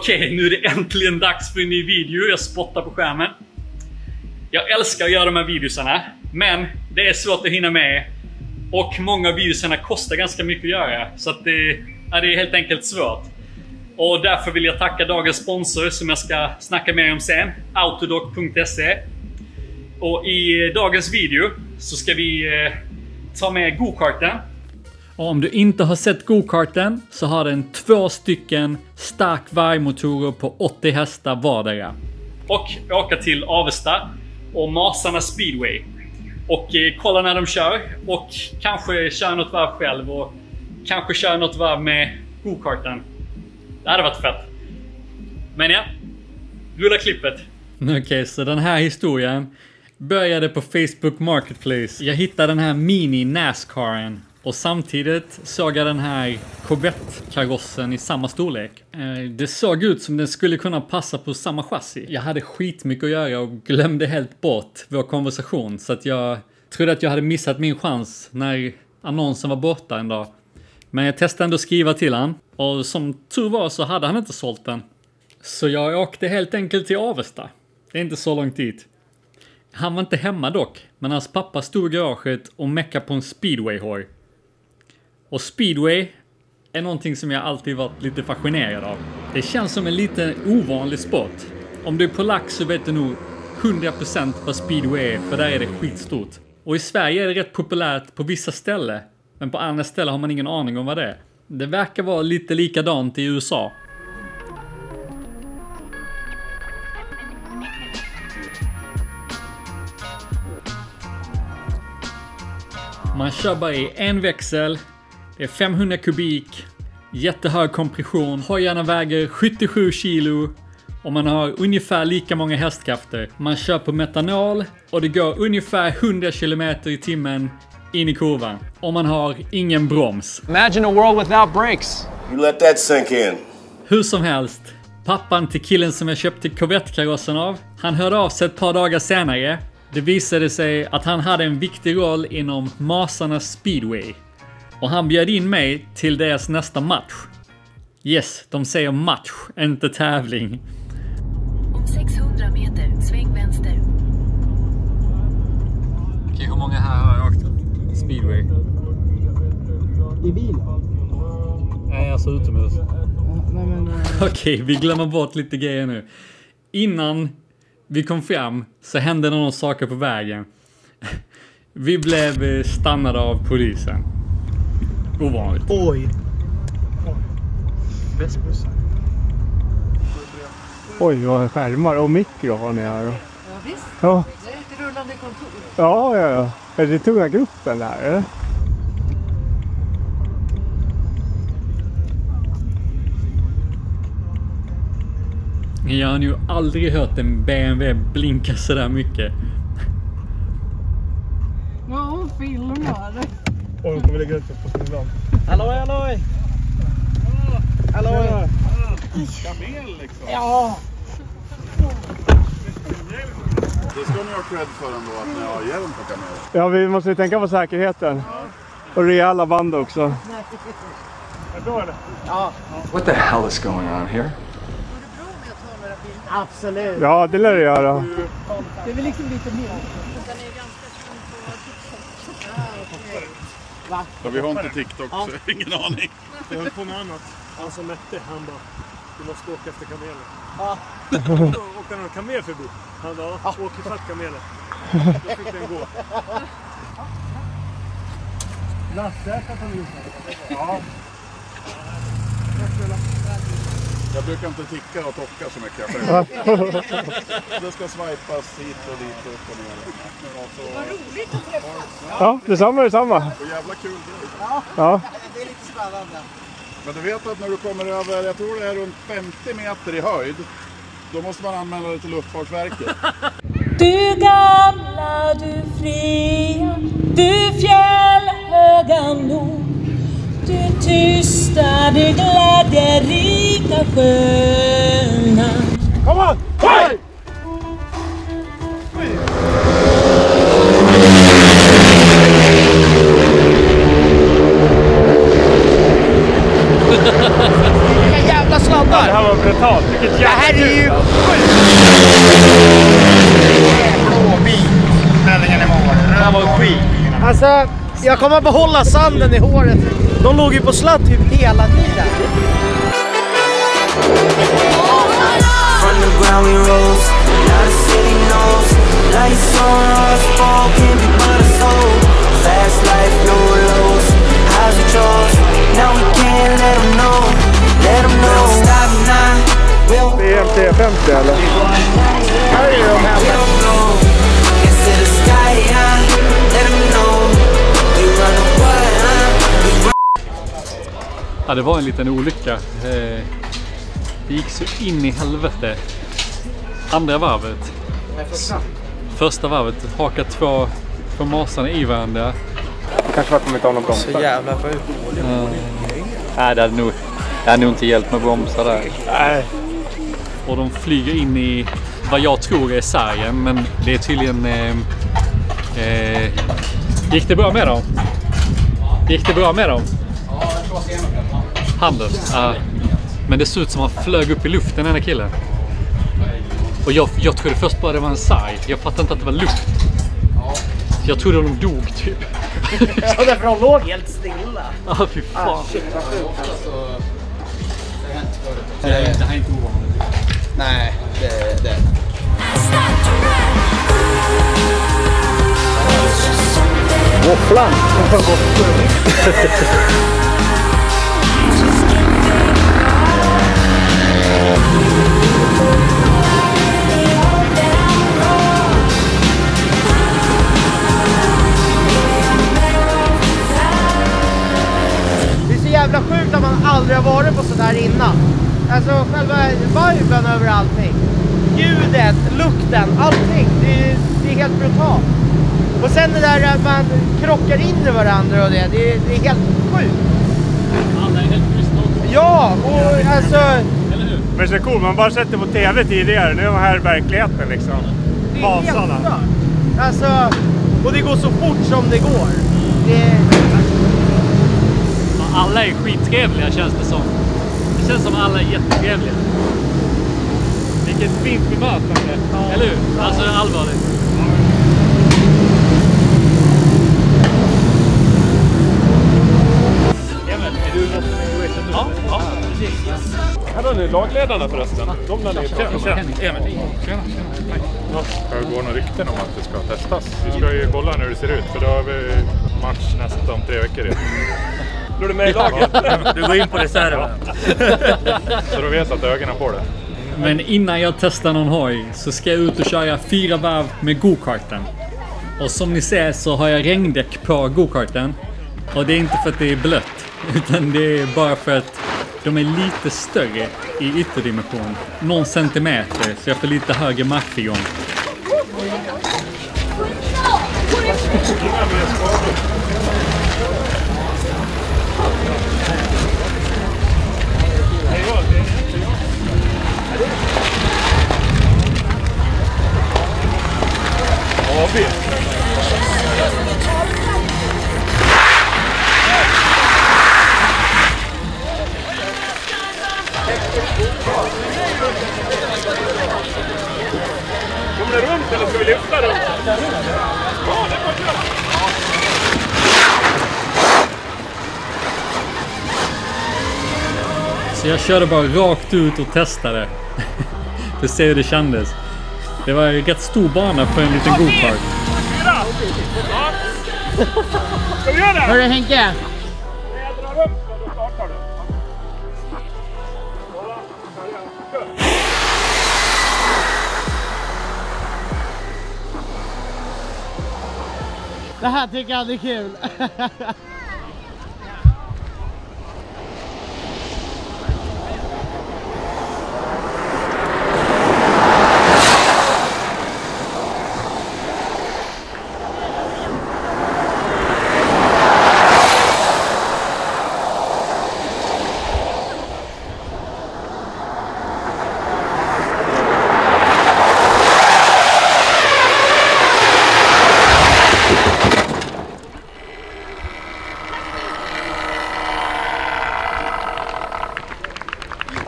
Okej, nu är det äntligen dags för en ny video. Jag spottar på skärmen. Jag älskar att göra de här videosarna, men det är svårt att hinna med. Och många av videosarna kostar ganska mycket att göra, så att det är helt enkelt svårt. Och därför vill jag tacka dagens sponsor som jag ska snacka mer om sen, Autodoc.se. Och i dagens video så ska vi ta med go-karten. Och om du inte har sett go-karten så har den 2 stycken stark vargmotorer på 80 hästar vardera. Och åka till Avesta och Masarna Speedway. Och kolla när de kör och kanske köra något varv själv och kanske köra något varv med go-karten. Det hade varit fett. Men ja, rulla klippet. Okej, så den här historien började på Facebook Marketplace. Jag hittade den här mini NASCARen och samtidigt såg jag den här Corvette-karossen i samma storlek. Det såg ut som den skulle kunna passa på samma chassi. Jag hade skitmycket att göra och glömde helt bort vår konversation, så att jag trodde att jag hade missat min chans när annonsen var borta en dag. Men jag testade ändå skriva till han, och som tur var så hade han inte sålt den. Så jag åkte helt enkelt till Avesta. Det är inte så långt dit. Han var inte hemma dock, men hans pappa stod i garaget och meckade på en speedway-hoj. Och speedway är någonting som jag alltid varit lite fascinerad av. Det känns som en lite ovanlig sport. Om du är polack så vet du nog 100% vad speedway är, för där är det skitstort. Och i Sverige är det rätt populärt på vissa ställen, men på andra ställen har man ingen aning om vad det är. Det verkar vara lite likadant i USA. Man kör bara i en växel, det är 500 kubik, jättehög kompression, hojarna väger 77 kilo och man har ungefär lika många hästkrafter. Man kör på metanol och det går ungefär 100 km i timmen in i kurvan. Och man har ingen broms. Imagine a world without brakes. You let that sink in. Hur som helst, pappan till killen som jag köpte Corvette-karossen av, han hörde av sig ett par dagar senare. Det visade sig att han hade en viktig roll inom Masarna Speedway. Och han bjöd in mig till deras nästa match. Yes, de säger match, inte tävling. Om 600 meter, sväng vänster. Okej, hur många här har åkt Speedway? I bil? Nej, alltså utomhus. Okej, vi glömmer bort lite grejer nu. Innan vi kom fram så hände några saker på vägen. Vi blev stannade av polisen. Ovanligt. Oj. Västbussen. Oj, vad skärmar och mikro har ni här. Ja visst, Ja. det är ett rullande kontor. Ja. Är det tunga gruppen där, eller? Jag har ju aldrig hört en BMW blinka så där mycket. Ja, hon filmar. Och de kommer lägga ut det på skolan. Halloj, halloj! Halloj! Kamel liksom. Ja. Det ska ni ha cred för ändå, att ni har hjälm på kamel. Ja, vi måste ju tänka på säkerheten. Och rejäla band också. What the hell is going on here? Absolut. Ja, det lär det göra. Det är väl liksom lite mer. Så vi har inte TikTok, så ingen aning. Jag höll på med annat. Han som mätte, han bara, du måste åka efter kamelen. Ja. Åka någon kamel förbi. Han bara, åk ifatt kamelen. Då fick den gå. Lasse, kan ta min. Ja. Jag brukar inte ticka och tocka så mycket. Det ska swipas hit och dit och upp och ner. Vad roligt att träffas. Ja, detsamma. Och jävla kul grej. Ja. Det är lite spännande. Men du vet att när du kommer över, jag tror det är runt 50 meter i höjd, då måste man anmäla det till Luftfartsverket. Du gamla, du fria, du fjällhöga nord. Du tysta, du glädjerika sköna. Kom on! Hej! Vilka jävla sladdar! Det här var brutalt. här är ju sjukt! Han var skit. Alltså, jag kommer behålla sanden i håret. De låg ju på slatt typ hela tiden. From the ground we rose, now the city knows. Lights on us, fall can't be but a soul. Fast life, no lows, highs and lows. Now we can't let them know, let them know. Stop now, Det är MT50 eller? Här är de här. we don't know. Into the sky, let them know. We run away, we run. Ja, det var en liten olycka. Det gick så in i helvete. Andra varvet. Första varvet hakade två masarna i varandra. Kanske för att de inte har någon broms. Så jävla sjukt. Nej, det hade nog inte hjälpt med bromsar där. Nej. Och de flyger in i vad jag tror är sargen, men det är tydligen... gick det bra med dem? Gick det bra med dem? Handen? Men det ser ut som att han flög upp i luften, den här killen. Och jag trodde först bara det var en sarg. Jag fattade inte att det var luft. Jag trodde de dog typ. Ja, därför de låg helt stilla. Ja, fy fan. Shit, vad sjukt alltså. Det här är inte ovanligt. Nej, det. Våfflan! Det är så jävla sjukt att man aldrig har varit på sådär innan. Alltså själva viben över allting. Ljudet, lukten, allting. Det är helt brutalt. Och sen det där att man krockar in i varandra och det är helt sjukt. Alla är helt tysta också. Ja, och alltså... Eller hur? Men det är cool, man bara sett det på tv tidigare. Nu är man här i verkligheten liksom. Det är helt Basarna. stört. Alltså, och det går så fort som det går. Alla är skittrevliga känns det som. Det känns som alla är jättetrevliga. Vilket fint bemötande, eller hur? Alltså allvarligt. Emil, är du något som är ja, precis. Här har ni lagledarna förresten. De där nere. Emil. Det går några rykten om att det ska testas. Vi ska ju kolla hur det ser ut, för då har vi match nästa om 3 veckor. Blir du med i laget? Du går in på reserven. Så då vet att ögonen på det. Men innan jag testar någon hoj så ska jag ut och köra 4 varv med go-karten. Och som ni ser så har jag regndäck på go-karten. Och det är inte för att det är blött, utan det är bara för att de är lite större i ytterdimension. Någon centimeter, så jag får lite högre marktillgång. Kommer det runt eller ska vi lyfta runt? Ja, det var bra. Så jag körde bara rakt ut och testade. För att se hur det kändes. Det var en rätt stor bana för en liten go-kart. Ska vi göra det? Hörru Henke! Jag drar upp så då startar du. Det här tycker jag är kul.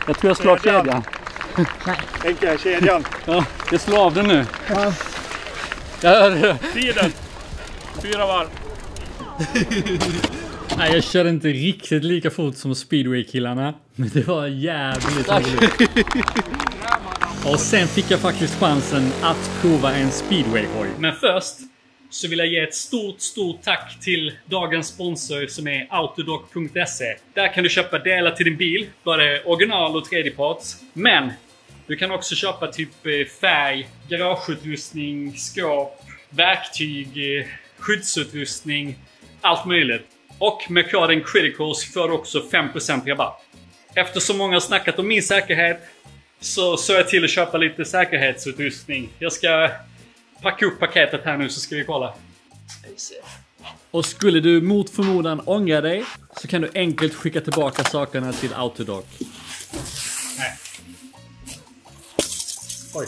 Jag tror jag slår kedjan. Tänk jag, kedjan. Ja, jag slår av den nu. Ja. Jag hör det. Tiden. 4 varv. Nej, jag körde inte riktigt lika fort som speedway-killarna. Men det var jävligt roligt. Och sen fick jag faktiskt chansen att prova en speedway-hoj. Men först så vill jag ge ett stort tack till dagens sponsor som är autodoc.se. Där kan du köpa delar till din bil, både original och tredjeparts. Men du kan också köpa typ färg, garageutrustning, skåp, verktyg, skyddsutrustning, allt möjligt. Och med koden Criticals får du också 5% rabatt. Eftersom många har snackat om min säkerhet så jag till att köpa lite säkerhetsutrustning. Jag ska packa upp paketet här nu så ska vi kolla. Och skulle du mot förmodan ångra dig så kan du enkelt skicka tillbaka sakerna till Autodoc. Nej. Oj.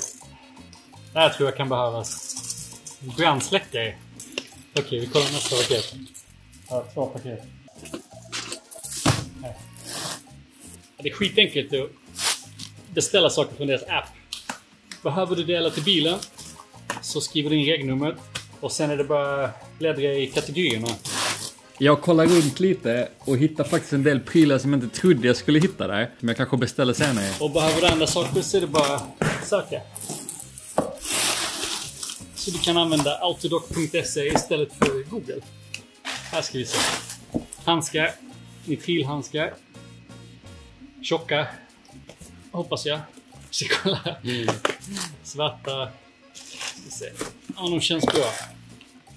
Det här tror jag kan behövas. Brandsläckare. Okej, vi kollar nästa paket. Ja, 2 paket. Nej. Det är skitenkelt att beställa saker från deras app. Behöver du dela till bilen så skriver du in regnumret och sen är det bara bläddra i kategorierna. Jag kollar runt lite och hittar faktiskt en del prylar som jag inte trodde jag skulle hitta där. Men jag kanske beställer senare. Och behöver du andra saker så är det bara söka. Så du kan använda autodoc.se istället för Google. Här ska vi se. Handskar. Nitrilhandskar. Tjocka. Hoppas jag. Så kolla. Svarta. Ska se. Ja, de känns bra.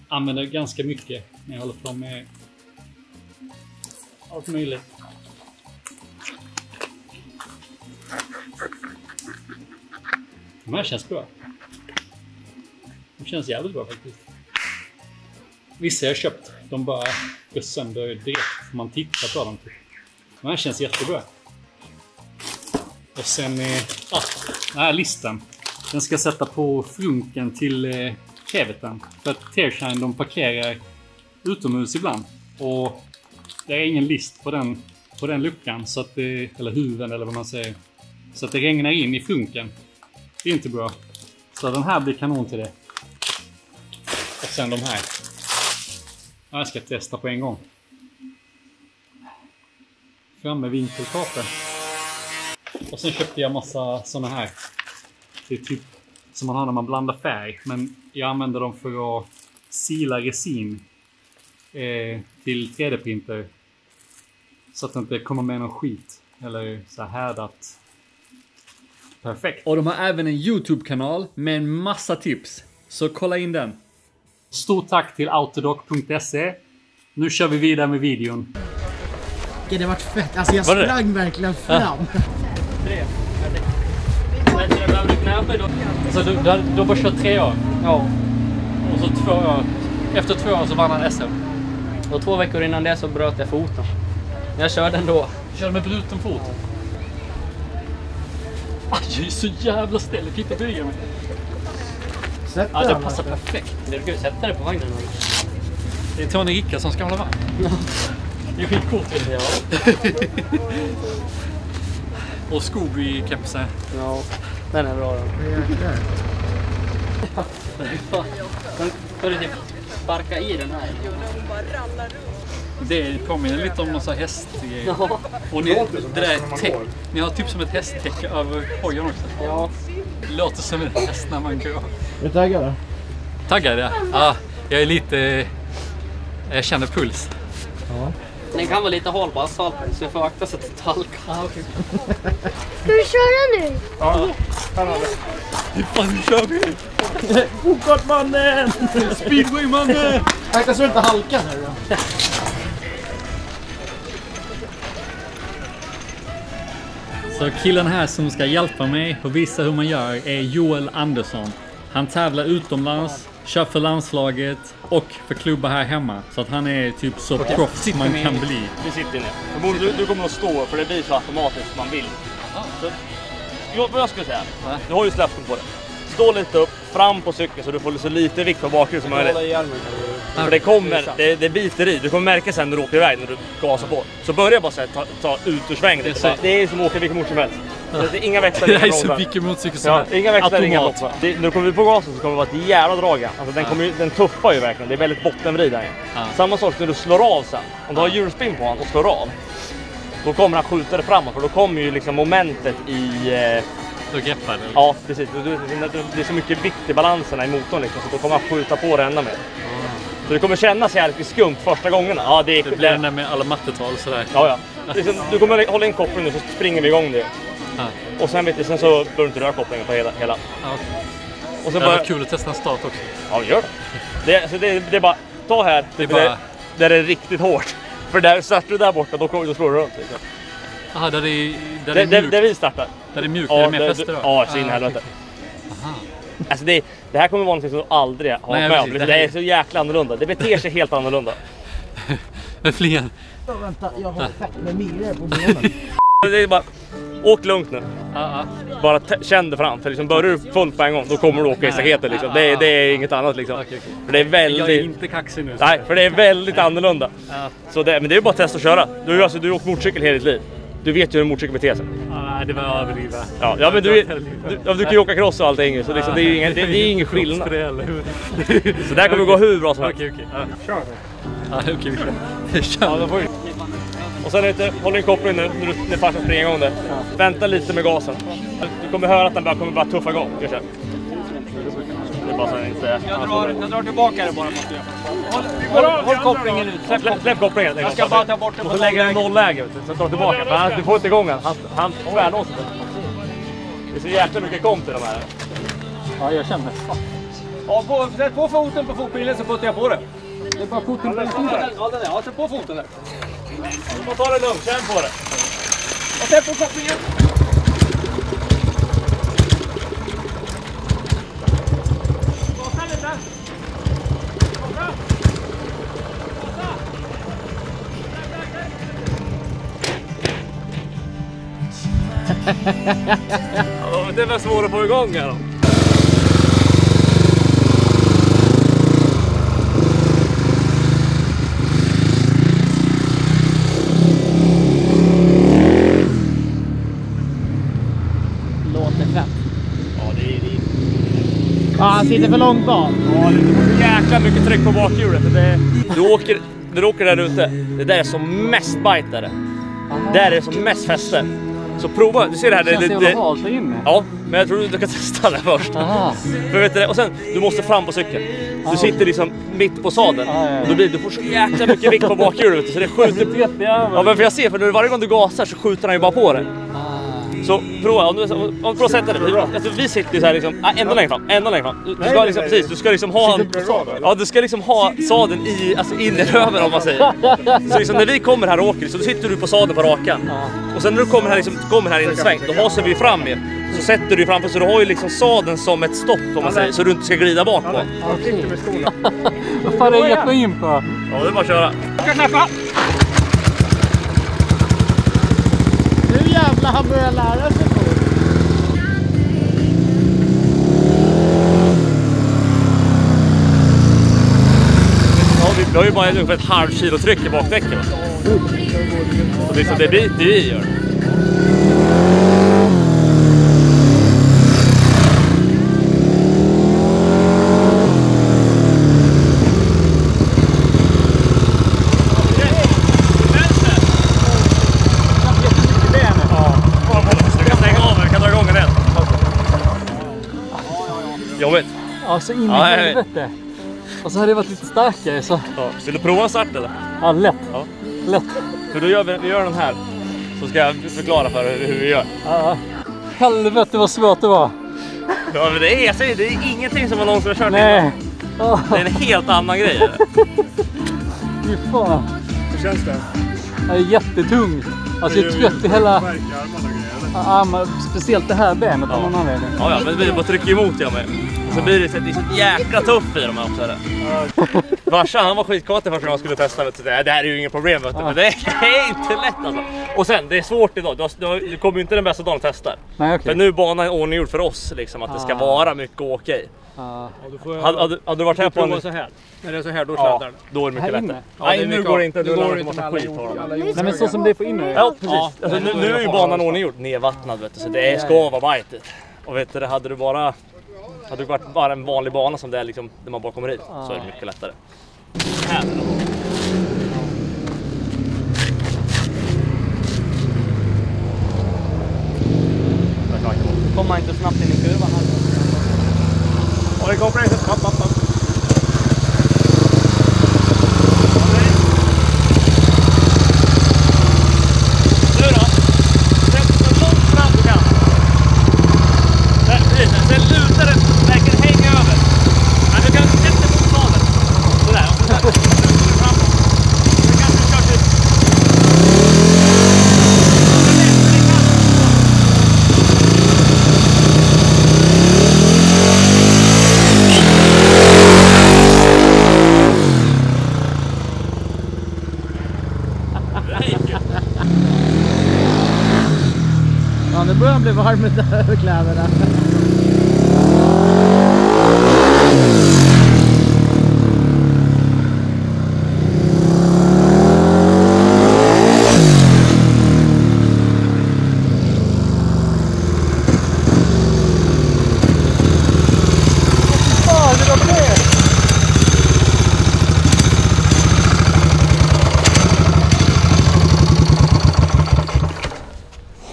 Använder ganska mycket när jag håller på med allt möjligt. De här känns bra. De känns jävligt bra faktiskt. Vissa jag köpt, de bara går sönder direkt för man tittar på dem. De här känns jättebra. Och sen den här listan. Den ska sätta på frunken till keveten. För att Tearshine de parkerar utomhus ibland. Och det är ingen list på den luckan. Så att det, eller huven eller vad man säger. Så att det regnar in i frunken. Det är inte bra. Så den här blir kanon till det. Och sen de här. Jag ska testa på en gång. Fram med vinkelkapen. Och sen köpte jag massa såna här. Det är typ som man har när man blandar färg. Men jag använder dem för att sila resin till 3D-printer. Så att det inte kommer med någon skit. Eller så här härdat. Perfekt. Och de har även en YouTube-kanal med en massa tips. Så kolla in den. Stort tack till autodoc.se. Nu kör vi vidare med videon. Okej, det var fett. Alltså jag sprang verkligen fram. 3. Så du bara kört 3 år? Ja. Och så 2 år. Efter 2 år så vann han SM. Och 2 veckor innan det så bröt jag foten. Jag körde ändå. Du körde med bruten fot? Jag är så jävla ställ. Titta på mig. Ja, det passar perfekt. Du kan sätta det på vagnen. Det är Tony Ricka som ska hålla vagn. Det är skitcoolt. Ja. Och Scooby-kepsen. Ja, den är bra då. Kan du typ sparka i den här? Det påminner lite om någon sån hästgrej. Ja. Och ni har typ som ett hästtäcke över hojen också. Ja. Det låter som en häst när man går. Är du taggad då? Taggad, ja. Ja, jag är lite... Jag känner puls. Ja. Den kan vara lite hål på asfalten så jag får akta sig till talka. Okay. Ska vi köra nu? Ja, nu kör vi! Bokartmannen! Speedway-mannen! Akta så du inte halkar här då. Så killen här som ska hjälpa mig och visa hur man gör är Joel Andersson. Han tävlar utomlands, kör för landslaget och för klubbar här hemma. Så att han är typ så proffs man kan bli. Du sitter ner. Du kommer att stå för det blir så automatiskt man vill. Så, vad jag skulle säga, du har ju släppt på det. Stå lite upp, fram på cykeln så du får så lite vikt på bakgrunden som möjligt. För det kommer, det biter i. Du kommer märka sen när du åker iväg när du gasar på. Så börja bara så här, ta ut ur svängen. Det är som att åka vilken mot som helst. Det är inga växlar, det inga här är så bromsar. vilken motorcykel som helst. Inga växlar, inga bromsar. När du kommer ut på gasen så kommer det vara ett jävla drag. Alltså den tuffar ju verkligen. Det är väldigt bottenvridande. Samma sak när du slår av sen. Om du har hjulspinn på honom och slår av, då kommer han skjuta det framåt. För då kommer ju liksom momentet i... Då greppar det. Ja, precis. Det är så mycket vikt i balanserna i motorn liksom, så då kommer han skjuta på det ända mer. Så det kommer kännas jävligt skumt första gångerna. Ja, det blir den där med alla mattetal sådär. Ja. Liksom, du kommer hålla in kopplingen nu så springer vi igång det. Och sen sen så bör du inte röra kopplingen på hela. Okay. Och sen det var kul att testa en start också. Ja, gör det. Det är bara, ta här, där det är riktigt hårt. För där startar du där borta, då slår du runt. Liksom. Jaha, där vi startar. Där det är mjukt, där det är mer fäste då? Ja, så in helvete. Alltså det här kommer vara något som du aldrig har med om. Det är så jäkla annorlunda. Det beter sig helt annorlunda. Med fler. Vänta, jag har fett med myror på benen. Det är bara, åk lugnt nu. Bara känn det fram. För liksom börjar du fullt på en gång, då kommer du åka i staketet liksom. Det är inget annat liksom. Okay. För det är väldigt... Jag är inte kaxig nu. Nej, för det är väldigt annorlunda. Så men det är bara att testa att köra. Du har åkt motorcykel hela ditt liv. Du vet ju hur en motorcykel beter sig. Det var överdrivet. Ja, men du kan ju åka cross och allting. Så liksom, det är ingen skillnad. Så där kommer det gå hur bra som helst. Okej. Kör. Okej, vi kör. Och sen håller in kopplingen nu när farsan springer igång det. Vänta lite med gasen. Du kommer höra att den kommer bara tuffa igång. Det är bara så att inte... Jag drar tillbaka det bara. Håll kopplingen ut. Släpp kopplingen. Jag ska bara ta bort den. Och så lägger den nollläge. Så drar tillbaka. För du får inte igång den. Han tvärlåser det. Det är så jäkla mycket kom till de här. Ja, jag känner. Ja, sätt på foten på fotbilen så puttar jag på det. Det är bara foten på foten. Ja, sätt på foten där. Du får ta det lugnt, känn på det. Och sätt på kopplingen. Det är väl svårt att få igång här då. Låter fett. Ja, det är det. Ja, han sitter för långt bak. Ja, det är så jäkla mycket tryck på bakhjulet. Du åker där ute. Det där är som mest bajtare. Där är det som mest fäste. Så prova, du ser det här. Det känns jävla halt inne. Ja, men jag tror du kan testa det först. För vet du, och sen, du måste fram på cykeln. Du sitter liksom mitt på sadeln. Och du får så jäkla mycket vikt på bakhjulet. Så det skjuter... Ja, men för jag ser, för varje gång du gasar så skjuter han ju bara på det. Så prova, om du prova sätta det. Alltså, vi sitter ju så här liksom, ända längre fram. Du ska liksom, precis, du ska liksom ha en... Ja, du ska liksom ha sadeln in i röven om man säger. Så liksom, när vi kommer här och åker, så sitter du på sadeln på rakan. Och sen när du kommer här in i sväng, då hasar vi fram er. Så sätter du framför, så du har ju liksom sadeln som ett stopp om man säger, så du inte ska glida bak på. Vad fan är det jag får in på? Ja, det är bara att köra. Jag kan släppa! Nu jävlar, han börjar lära sig på. Ja, vi har ju bara ungefär ett halvt kilo tryck i bakdäcken. Så liksom, det biter vi gör. Jobbigt. Alltså in i helvete. Och så hade det varit lite starkare så... Ja. Vill du prova en start eller? Ja, lätt. Ja. Lätt. För då gör vi gör den här. Så ska jag förklara för hur vi gör. Ja. Helvete vad svårt det var. Ja, men det är ingenting som man någonsin har kört. Nej. Ja. Det är en helt annan grej. Fy fan. Hur känns det? Det är jättetungt. Alltså jag är trött i hela... Ja, speciellt det här benet av någon anledning. Ja, men vi bara trycker emot jag med. Så blir det så jäkla tuff i de här också. Farsan, han var skitkåtig först när han skulle testa. Det här är ju inget problem. Men det är inte lätt alltså. Och sen, det är svårt idag. Du kommer ju inte den bästa dagen att testa. Nej, okay. För nu är banan ordninggjord för oss. Liksom, att det ska vara mycket okej. Hade du varit här på en... så här. När det är så här, då Ja, sladdar det. då är det mycket lättare. Nej, nu går det inte. Nu går det inte. Nej, men så som det är på inne. Ja, precis. Alltså, nu är ju banan ordninggjord. Nedvattnad, vet du. Så det ska vara bajtigt. Och vet du, hade det varit bara en vanlig bana som det är liksom, där man bara kommer hit, så är det mycket lättare. Här. Kommer man inte snabbt in i kurvan här. Och det kommer inte snabbt. Nu då? Sätt så långt fram du kan. Sen lutar den, verkligen hänga över. Men du kan sätta mot sadeln. Sådär, och så lutar du framåt. Du kanske kör till... Ja, det börjar bli varmt över kläderna.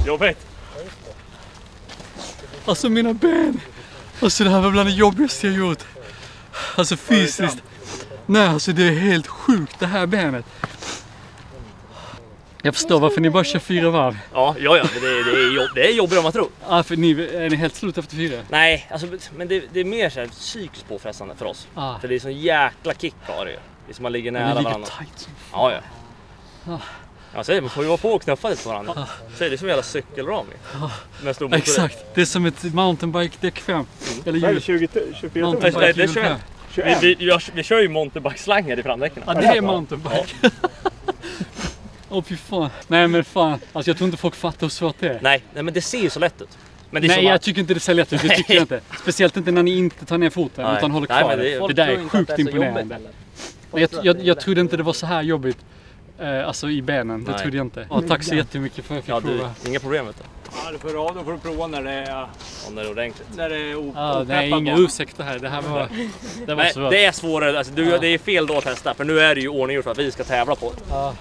Jobbigt. Alltså mina ben. Alltså det här var bland det jobbigaste jag gjort. Alltså fysiskt. Nej, alltså det är helt sjukt det här benet. Jag förstår varför ni bara kör 4 varv. Ja, det är jobbigare än man tror. Ja, för är ni helt slut efter 4? Nej, alltså, men det är mer så här psykiskt påfrestande för oss. För det är sån jäkla kick har det ju. Det är som man ligger nära varandra. Ja. Ja, säg, man får ju vara på och knuffa lite på varandra. Säg, det är som en jävla cykelramning. Exakt, det är som ett mountainbike däck 5. Eller Nej, 24. Nej, det är 21. Vi kör ju mountainbike-slangar i framdäcken. Ja, det är mountainbike. Åh fy fan. Nej men fan, alltså jag tror inte folk fattar hur svårt det är. Nej, men det ser ju så lätt ut. Men det är nej, jag tycker inte det ser lätt ut, det tycker jag inte. Speciellt inte när ni inte tar ner foten utan håller kvar det där är sjukt imponerande. Jag trodde inte det var så här jobbigt. Alltså i benen, det trodde jag inte. Tack så jättemycket för att jag fick prova. Inga problem med det. Ja, du får prova när det är... När det är ordentligt. När det är det är inga ursäkter här, det här var... Nej, svårt. Det är svårare, alltså, det är fel då att testa. För nu är det ju ordning för att vi ska tävla på det.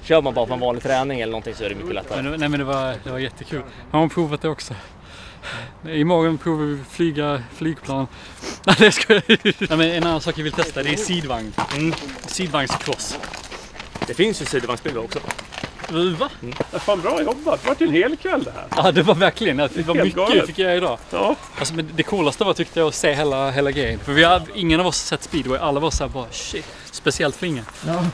Kör man bara på en vanlig träning eller någonting så är det mycket lättare. Nej men det var jättekul. Har man provat det också? Imorgon provar vi flygplan. Nej det ska jag. Nej men en annan sak jag vill testa, det är sidvagn. Sidvagnscross. Det finns ju sidvagnsbilar också. Va? Det är fan bra jobbat, det var till en hel kväll det här. Ja det var verkligen, det var mycket jag fick göra idag. Ja. Alltså, men det coolaste var tyckte jag att se hela grejen. För ingen av oss har sett speedway, alla var så här bara shit. Speciellt för ingen. Ja.